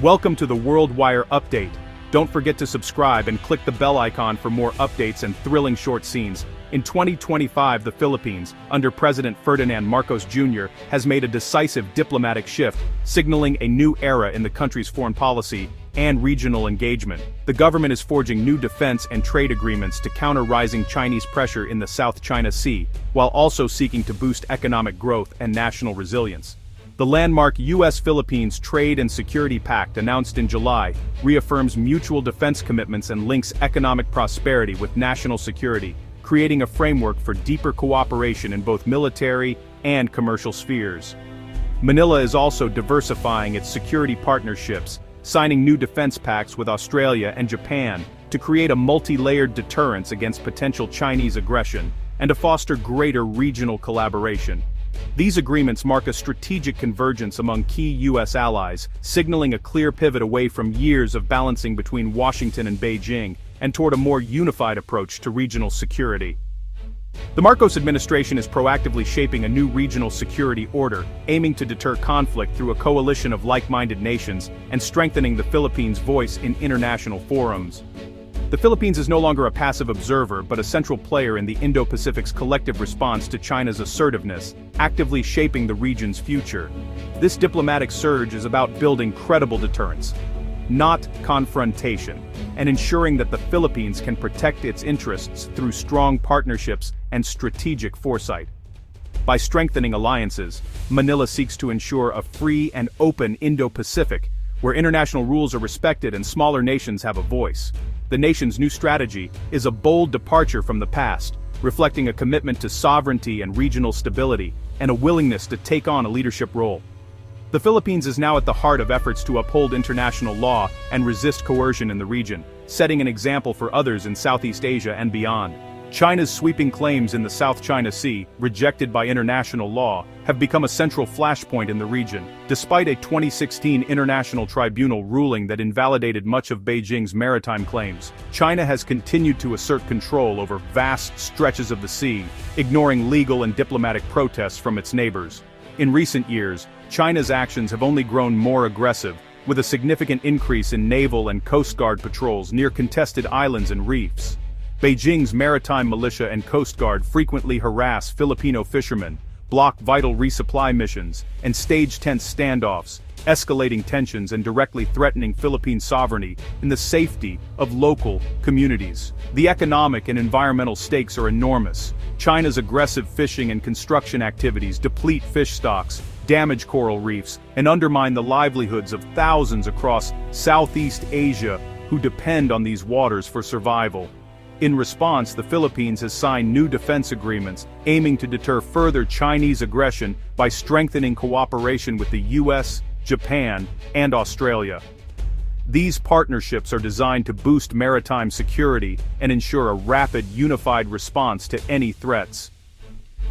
Welcome to the World Wire Update. Don't forget to subscribe and click the bell icon for more updates and thrilling short scenes. In 2025, the Philippines, under President Ferdinand Marcos Jr., has made a decisive diplomatic shift, signaling a new era in the country's foreign policy and regional engagement. The government is forging new defense and trade agreements to counter rising Chinese pressure in the South China Sea, while also seeking to boost economic growth and national resilience. The landmark U.S.-Philippines Trade and Security Pact announced in July reaffirms mutual defense commitments and links economic prosperity with national security, creating a framework for deeper cooperation in both military and commercial spheres. Manila is also diversifying its security partnerships, signing new defense pacts with Australia and Japan to create a multi-layered deterrence against potential Chinese aggression and to foster greater regional collaboration. These agreements mark a strategic convergence among key U.S. allies, signaling a clear pivot away from years of balancing between Washington and Beijing and toward a more unified approach to regional security. The Marcos administration is proactively shaping a new regional security order, aiming to deter conflict through a coalition of like-minded nations and strengthening the Philippines' voice in international forums. The Philippines is no longer a passive observer but a central player in the Indo-Pacific's collective response to China's assertiveness, actively shaping the region's future. This diplomatic surge is about building credible deterrence, not confrontation, and ensuring that the Philippines can protect its interests through strong partnerships and strategic foresight. By strengthening alliances, Manila seeks to ensure a free and open Indo-Pacific, where international rules are respected and smaller nations have a voice. The nation's new strategy is a bold departure from the past, reflecting a commitment to sovereignty and regional stability, and a willingness to take on a leadership role. The Philippines is now at the heart of efforts to uphold international law and resist coercion in the region, setting an example for others in Southeast Asia and beyond. China's sweeping claims in the South China Sea, rejected by international law, have become a central flashpoint in the region. Despite a 2016 international tribunal ruling that invalidated much of Beijing's maritime claims, China has continued to assert control over vast stretches of the sea, ignoring legal and diplomatic protests from its neighbors. In recent years, China's actions have only grown more aggressive, with a significant increase in naval and coast guard patrols near contested islands and reefs. Beijing's maritime militia and coast guard frequently harass Filipino fishermen, block vital resupply missions, and stage tense standoffs, escalating tensions and directly threatening Philippine sovereignty and the safety of local communities. The economic and environmental stakes are enormous. China's aggressive fishing and construction activities deplete fish stocks, damage coral reefs, and undermine the livelihoods of thousands across Southeast Asia who depend on these waters for survival. In response, the Philippines has signed new defense agreements, aiming to deter further Chinese aggression by strengthening cooperation with the U.S., Japan, and Australia. These partnerships are designed to boost maritime security and ensure a rapid, unified response to any threats.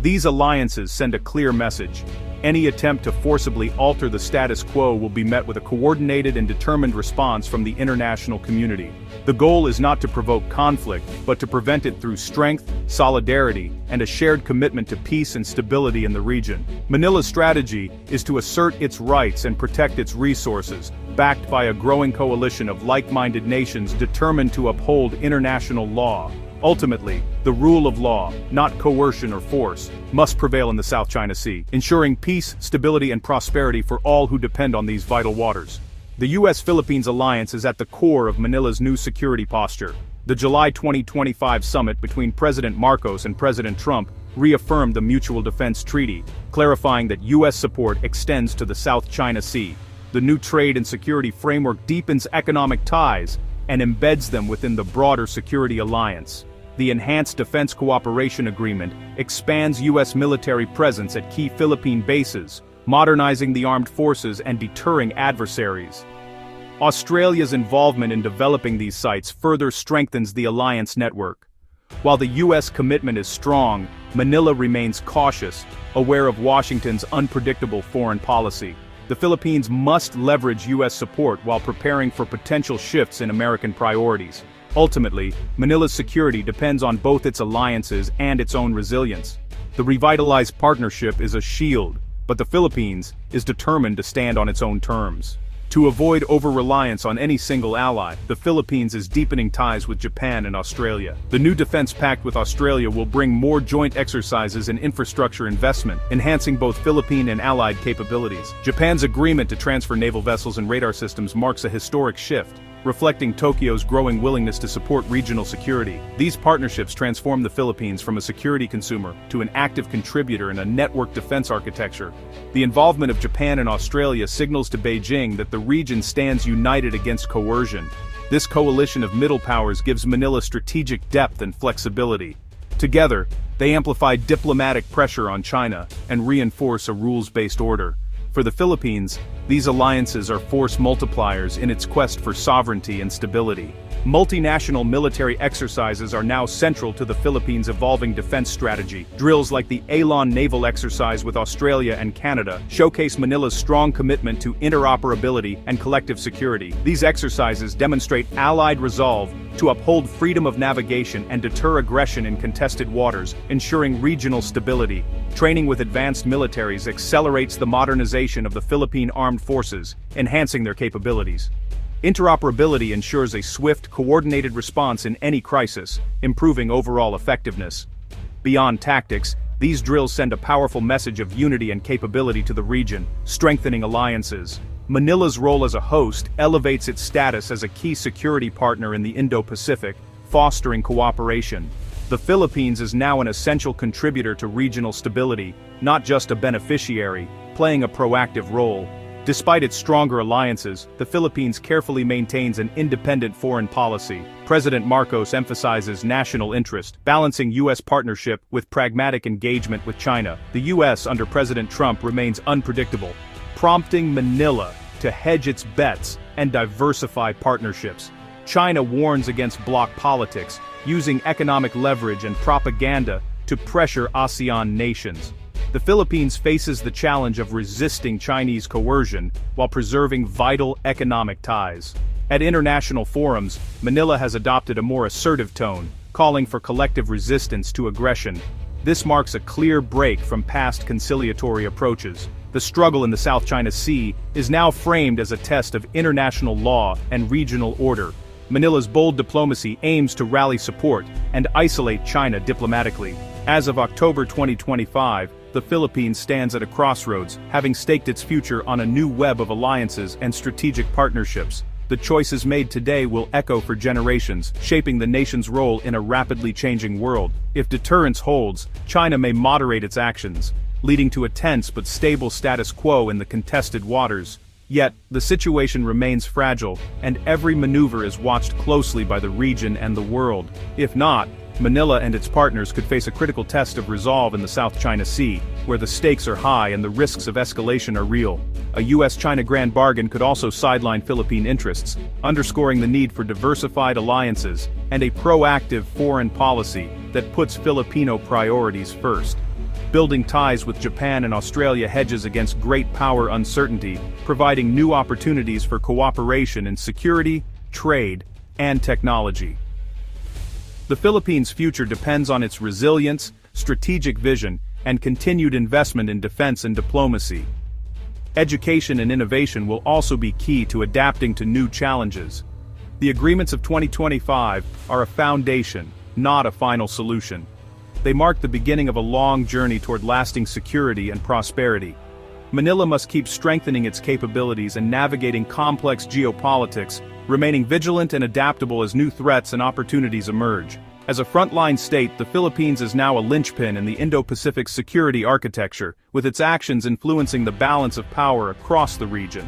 These alliances send a clear message. Any attempt to forcibly alter the status quo will be met with a coordinated and determined response from the international community. The goal is not to provoke conflict, but to prevent it through strength, solidarity, and a shared commitment to peace and stability in the region. Manila's strategy is to assert its rights and protect its resources, backed by a growing coalition of like-minded nations determined to uphold international law. Ultimately, the rule of law, not coercion or force, must prevail in the South China Sea, ensuring peace, stability, and prosperity for all who depend on these vital waters. The U.S.-Philippines alliance is at the core of Manila's new security posture. The July 2025 summit between President Marcos and President Trump reaffirmed the Mutual Defense Treaty, clarifying that U.S. support extends to the South China Sea. The new trade and security framework deepens economic ties and embeds them within the broader security alliance. The Enhanced Defense Cooperation Agreement expands U.S. military presence at key Philippine bases, modernizing the armed forces and deterring adversaries. Australia's involvement in developing these sites further strengthens the alliance network. While the U.S. commitment is strong, Manila remains cautious, aware of Washington's unpredictable foreign policy. The Philippines must leverage U.S. support while preparing for potential shifts in American priorities. Ultimately, Manila's security depends on both its alliances and its own resilience. The revitalized partnership is a shield, but the Philippines is determined to stand on its own terms. To avoid over-reliance on any single ally, the Philippines is deepening ties with Japan and Australia. The new defense pact with Australia will bring more joint exercises and infrastructure investment, enhancing both Philippine and allied capabilities. Japan's agreement to transfer naval vessels and radar systems marks a historic shift, reflecting Tokyo's growing willingness to support regional security. These partnerships transform the Philippines from a security consumer to an active contributor in a network defense architecture. The involvement of Japan and Australia signals to Beijing that the region stands united against coercion. This coalition of middle powers gives Manila strategic depth and flexibility. Together, they amplify diplomatic pressure on China and reinforce a rules-based order. For the Philippines, these alliances are force multipliers in its quest for sovereignty and stability. Multinational military exercises are now central to the Philippines' evolving defense strategy. Drills like the Alon naval exercise with Australia and Canada showcase Manila's strong commitment to interoperability and collective security. These exercises demonstrate allied resolve to uphold freedom of navigation and deter aggression in contested waters, ensuring regional stability. Training with advanced militaries accelerates the modernization of the Philippine armed forces, enhancing their capabilities. Interoperability ensures a swift, coordinated response in any crisis, improving overall effectiveness. Beyond tactics, these drills send a powerful message of unity and capability to the region, strengthening alliances. Manila's role as a host elevates its status as a key security partner in the Indo-Pacific, fostering cooperation. The Philippines is now an essential contributor to regional stability, not just a beneficiary, playing a proactive role. Despite its stronger alliances, the Philippines carefully maintains an independent foreign policy. President Marcos emphasizes national interest, balancing U.S. partnership with pragmatic engagement with China. The U.S. under President Trump remains unpredictable, prompting Manila to hedge its bets and diversify partnerships. China warns against bloc politics, using economic leverage and propaganda to pressure ASEAN nations. The Philippines faces the challenge of resisting Chinese coercion while preserving vital economic ties. At international forums, Manila has adopted a more assertive tone, calling for collective resistance to aggression. This marks a clear break from past conciliatory approaches. The struggle in the South China Sea is now framed as a test of international law and regional order. Manila's bold diplomacy aims to rally support and isolate China diplomatically. As of October 2025, the Philippines stands at a crossroads, having staked its future on a new web of alliances and strategic partnerships. The choices made today will echo for generations, shaping the nation's role in a rapidly changing world. If deterrence holds, China may moderate its actions, leading to a tense but stable status quo in the contested waters. Yet, the situation remains fragile, and every maneuver is watched closely by the region and the world. If not, Manila and its partners could face a critical test of resolve in the South China Sea, where the stakes are high and the risks of escalation are real. A U.S.-China grand bargain could also sideline Philippine interests, underscoring the need for diversified alliances and a proactive foreign policy that puts Filipino priorities first. Building ties with Japan and Australia hedges against great power uncertainty, providing new opportunities for cooperation in security, trade, and technology. The Philippines' future depends on its resilience, strategic vision, and continued investment in defense and diplomacy. Education and innovation will also be key to adapting to new challenges. The agreements of 2025 are a foundation, not a final solution. They mark the beginning of a long journey toward lasting security and prosperity. Manila must keep strengthening its capabilities and navigating complex geopolitics, remaining vigilant and adaptable as new threats and opportunities emerge. As a frontline state, the Philippines is now a linchpin in the Indo-Pacific security architecture, with its actions influencing the balance of power across the region.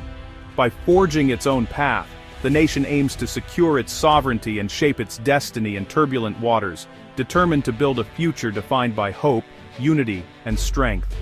By forging its own path, the nation aims to secure its sovereignty and shape its destiny in turbulent waters, determined to build a future defined by hope, unity, and strength.